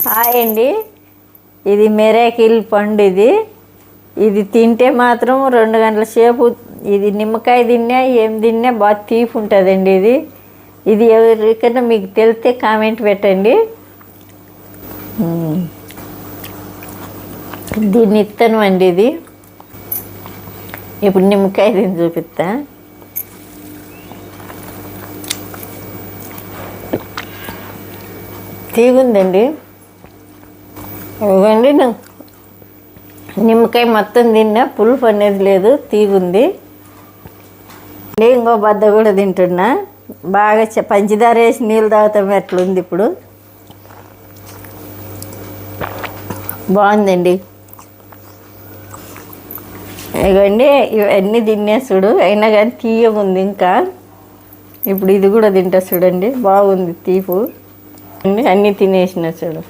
Hi అండి. ఇది miracle పండు. ఇది తింటే మాత్రం 2 గంటల సేపు ఇది నిమ్మకాయ తిన్నా ఏం తిన్నా బాగా తీపి ఉంటుందండి. ఇది ఎవరికైనా మీకు తెలిస్తే కామెంట్ పెట్టండి. దీన్ని ఇస్తాను అండి. ఇప్పుడు నిమ్మకాయ తిని చూపిస్తా. తీగుందండి. ఇవ్వండి, నిమ్మకాయ మొత్తం తిన్నా, పులుపు అనేది లేదు, తీగుంది. ఇంకో బద్ద కూడా తింటున్నా. బాగా పంచదార వేసి నీళ్ళు తాగుతాం ఎట్లుంది ఇప్పుడు. బాగుందండి. ఇవ్వండి, ఇవన్నీ తినేసుడు అయినా కానీ తీయగా ఉంది. ఇంకా ఇప్పుడు ఇది కూడా తింటా చూడండి, బాగుంది తీపు. అన్నీ తినేసిన చూడు.